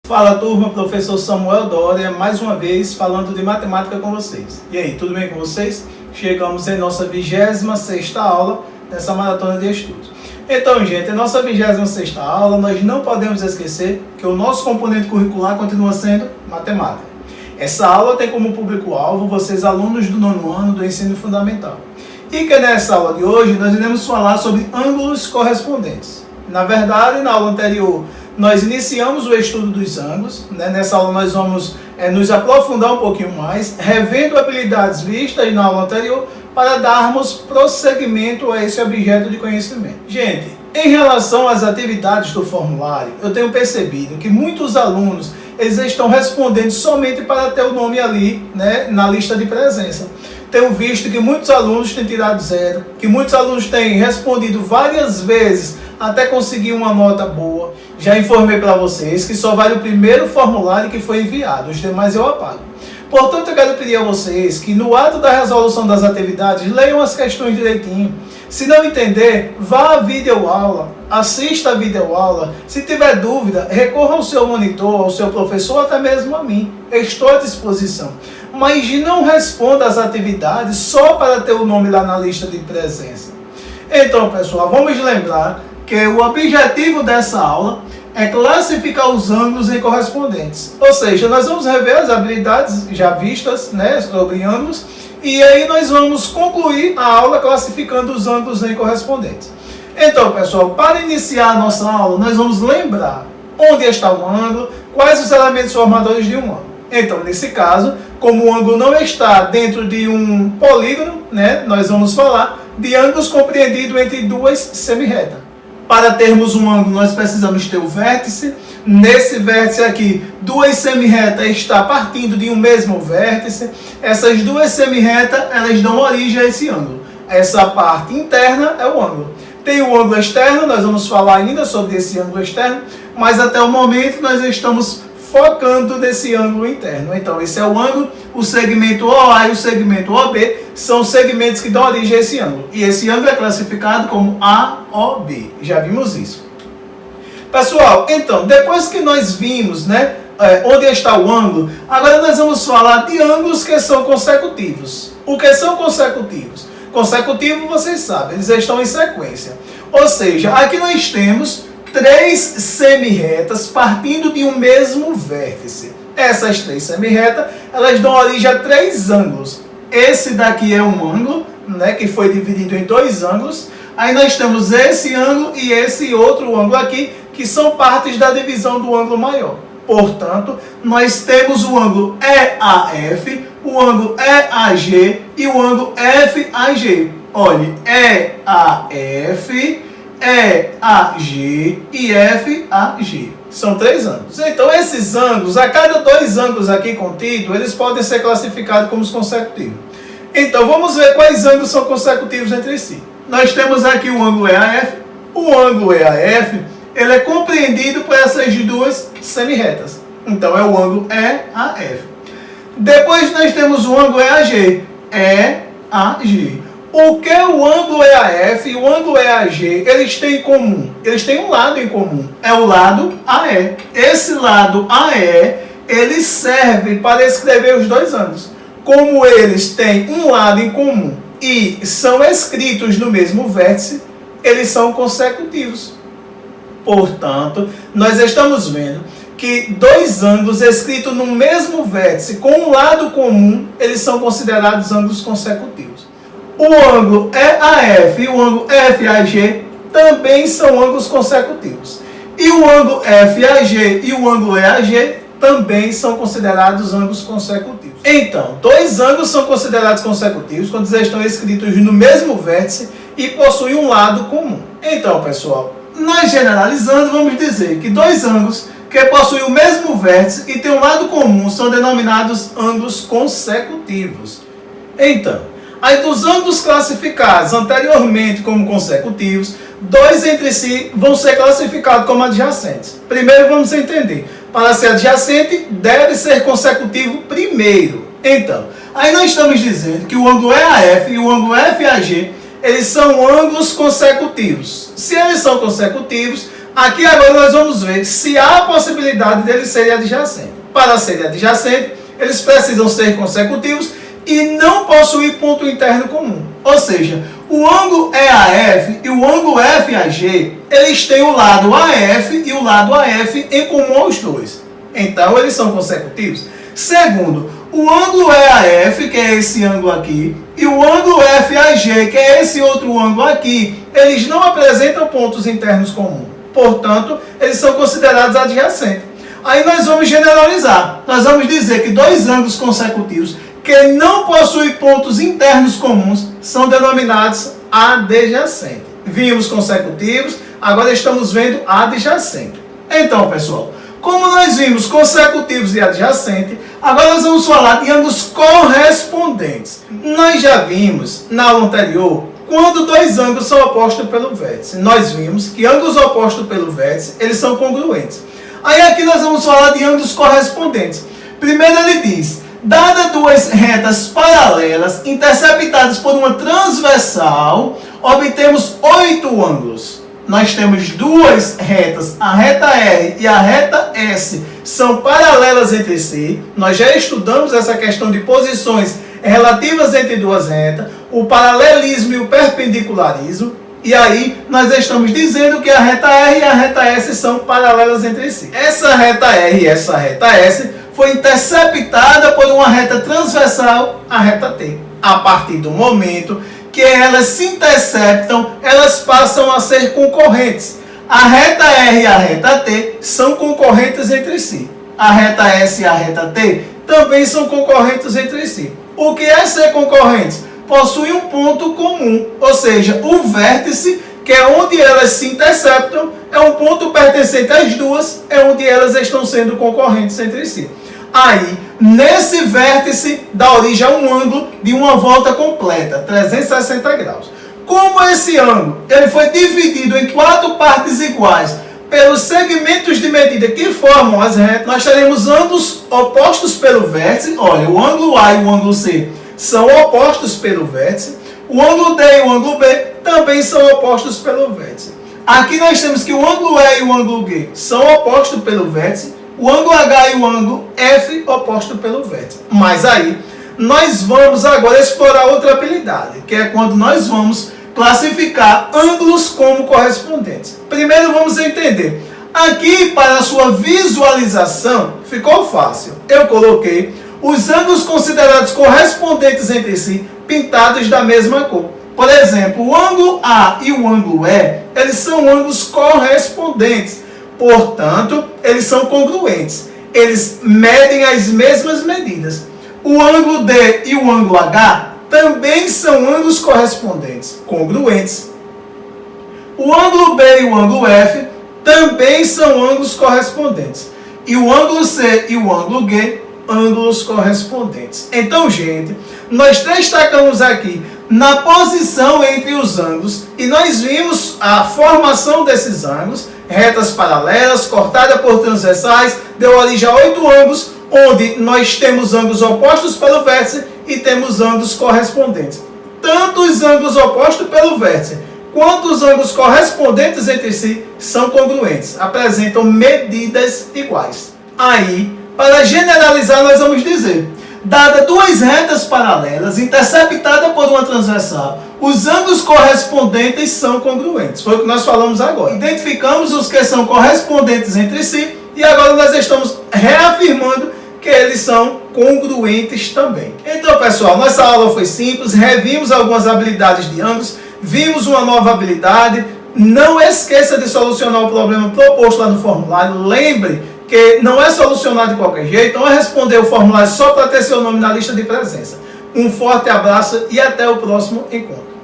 Fala turma, professor Samuel Dória, mais uma vez falando de matemática com vocês. E aí, tudo bem com vocês? Chegamos em nossa 26ª aula dessa maratona de estudos. Então, gente, em nossa 26ª aula, nós não podemos esquecer que o nosso componente curricular continua sendo matemática. Essa aula tem como público-alvo vocês, alunos do 9º ano do ensino fundamental. E que nessa aula de hoje nós iremos falar sobre ângulos correspondentes. Na verdade, na aula anterior, nós iniciamos o estudo dos ângulos. Nessa aula nós vamos nos aprofundar um pouquinho mais, revendo habilidades vistas na aula anterior, para darmos prosseguimento a esse objeto de conhecimento. Gente, em relação às atividades do formulário, eu tenho percebido que muitos alunos eles estão respondendo somente para ter o nome ali, na lista de presença. Tenho visto que muitos alunos têm tirado 0, que muitos alunos têm respondido várias vezes até conseguir uma nota boa. Já informei para vocês que só vale o primeiro formulário que foi enviado, os demais eu apago. Portanto, eu quero pedir a vocês que no ato da resolução das atividades, leiam as questões direitinho. Se não entender, vá à videoaula, assista a videoaula. Se tiver dúvida, recorra ao seu monitor, ao seu professor, até mesmo a mim. Eu estou à disposição. Mas não responda às atividades só para ter o nome lá na lista de presença. Então, pessoal, vamos lembrar que o objetivo dessa aula é classificar os ângulos em correspondentes. Ou seja, nós vamos rever as habilidades já vistas, sobre ângulos, e aí nós vamos concluir a aula classificando os ângulos em correspondentes. Então, pessoal, para iniciar a nossa aula, nós vamos lembrar onde está o ângulo, quais os elementos formadores de um ângulo. Então, nesse caso, como o ângulo não está dentro de um polígono, nós vamos falar de ângulos compreendidos entre duas semirretas. Para termos um ângulo, nós precisamos ter o vértice. Nesse vértice aqui, duas semirretas estão partindo de um mesmo vértice. Essas duas semirretas, elas dão origem a esse ângulo. Essa parte interna é o ângulo. Tem o ângulo externo, nós vamos falar ainda sobre esse ângulo externo, mas até o momento nós estamos focando nesse ângulo interno. Então, esse é o ângulo, o segmento OA e o segmento OB são segmentos que dão origem a esse ângulo. E esse ângulo é classificado como AOB. Já vimos isso. Pessoal, então, depois que nós vimos, onde está o ângulo, agora nós vamos falar de ângulos que são consecutivos. O que são consecutivos? Consecutivo, vocês sabem, eles estão em sequência. Ou seja, aqui nós temos 3 semirretas partindo de um mesmo vértice. Essas 3 semirretas, elas dão origem a 3 ângulos. Esse daqui é um ângulo, que foi dividido em 2 ângulos. Aí nós temos esse ângulo e esse outro ângulo aqui, que são partes da divisão do ângulo maior. Portanto, nós temos o ângulo EAF, o ângulo EAG e o ângulo FAG. Olhe, EAF, EAG e FAG. São 3 ângulos. Então, esses ângulos, a cada 2 ângulos aqui contidos, eles podem ser classificados como os consecutivos. Então, vamos ver quais ângulos são consecutivos entre si. Nós temos aqui o ângulo EAF. O ângulo EAF, ele é compreendido por essas duas semirretas. Então, é o ângulo EAF. Depois, nós temos o ângulo EAG. EAG. O que o ângulo EAF e o ângulo EAG, eles têm em comum? Eles têm um lado em comum, é o lado AE. Esse lado AE, ele serve para escrever os 2 ângulos. Como eles têm um lado em comum e são escritos no mesmo vértice, eles são consecutivos. Portanto, nós estamos vendo que 2 ângulos escritos no mesmo vértice com um lado comum, eles são considerados ângulos consecutivos. O ângulo EAF e o ângulo FAG também são ângulos consecutivos. E o ângulo FAG e o ângulo EAG também são considerados ângulos consecutivos. Então, 2 ângulos são considerados consecutivos quando eles estão escritos no mesmo vértice e possuem um lado comum. Então, pessoal, nós generalizando, vamos dizer que 2 ângulos que possuem o mesmo vértice e têm um lado comum são denominados ângulos consecutivos. Então, aí dos ângulos classificados anteriormente como consecutivos, 2 entre si vão ser classificados como adjacentes. Primeiro vamos entender, para ser adjacente deve ser consecutivo primeiro. Então, aí nós estamos dizendo que o ângulo EAF e o ângulo FAG, eles são ângulos consecutivos. Se eles são consecutivos, Aqui agora nós vamos ver se há a possibilidade deles serem adjacentes. Para serem adjacentes, eles precisam ser consecutivos e não possuir ponto interno comum. Ou seja, o ângulo EAF e o ângulo FAG, eles têm o lado AF e o lado AF em comum aos dois. Então, eles são consecutivos. Segundo, o ângulo EAF, que é esse ângulo aqui, e o ângulo FAG, que é esse outro ângulo aqui, eles não apresentam pontos internos comuns. Portanto, eles são considerados adjacentes. Aí nós vamos generalizar. Nós vamos dizer que dois ângulos consecutivos que não possuem pontos internos comuns são denominados adjacentes. Vimos consecutivos, agora estamos vendo adjacente. Então, pessoal, como nós vimos consecutivos e adjacentes, agora nós vamos falar de ângulos correspondentes. Nós já vimos na aula anterior quando dois ângulos são opostos pelo vértice. Nós vimos que ângulos opostos pelo vértice, eles são congruentes. Aí aqui nós vamos falar de ângulos correspondentes. Primeiro ele diz, dadas duas retas paralelas interceptadas por uma transversal, obtemos 8 ângulos. Nós temos duas retas, a reta R e a reta S, são paralelas entre si. Nós já estudamos essa questão de posições relativas entre duas retas, o paralelismo e o perpendicularismo. E aí nós estamos dizendo que a reta R e a reta S são paralelas entre si. Essa reta R e essa reta S foi interceptada por uma reta transversal, a reta T. A partir do momento que elas se interceptam, elas passam a ser concorrentes. A reta R e a reta T são concorrentes entre si. A reta S e a reta T também são concorrentes entre si. O que é ser concorrentes? Possui um ponto comum, ou seja, o vértice, que é onde elas se interceptam, é um ponto pertencente às duas, é onde elas estão sendo concorrentes entre si. Aí, nesse vértice, dá origem a um ângulo de uma volta completa, 360 graus. Como esse ângulo ele foi dividido em 4 partes iguais pelos segmentos de medida que formam as retas, nós teremos ângulos opostos pelo vértice. Olha, o ângulo A e o ângulo C são opostos pelo vértice. O ângulo D e o ângulo B também são opostos pelo vértice. Aqui nós temos que o ângulo E e o ângulo G são opostos pelo vértice. O ângulo H e o ângulo F oposto pelo vértice. Mas aí, nós vamos agora explorar outra habilidade, que é quando nós vamos classificar ângulos como correspondentes. Primeiro vamos entender. Aqui, para a sua visualização, ficou fácil. Eu coloquei os ângulos considerados correspondentes entre si, pintados da mesma cor. Por exemplo, o ângulo A e o ângulo E, eles são ângulos correspondentes. Portanto, eles são congruentes. Eles medem as mesmas medidas. O ângulo D e o ângulo H também são ângulos correspondentes, congruentes. O ângulo B e o ângulo F também são ângulos correspondentes. E o ângulo C e o ângulo G, ângulos correspondentes. Então, gente, nós destacamos aqui na posição entre os ângulos e nós vimos a formação desses ângulos, retas paralelas, cortadas por transversais, deu origem a 8 ângulos, onde nós temos ângulos opostos pelo vértice e temos ângulos correspondentes. Tanto os ângulos opostos pelo vértice quanto os ângulos correspondentes entre si são congruentes, apresentam medidas iguais. Aí, para generalizar, nós vamos dizer, dada duas retas paralelas interceptadas por uma transversal, os ângulos correspondentes são congruentes. Foi o que nós falamos agora. Identificamos os que são correspondentes entre si e agora nós estamos reafirmando que eles são congruentes também. Então, pessoal, nossa aula foi simples, revimos algumas habilidades de ângulos, vimos uma nova habilidade. Não esqueça de solucionar o problema proposto lá no formulário. Lembre que não é solucionado de qualquer jeito, não é responder o formulário só para ter seu nome na lista de presença. Um forte abraço e até o próximo encontro.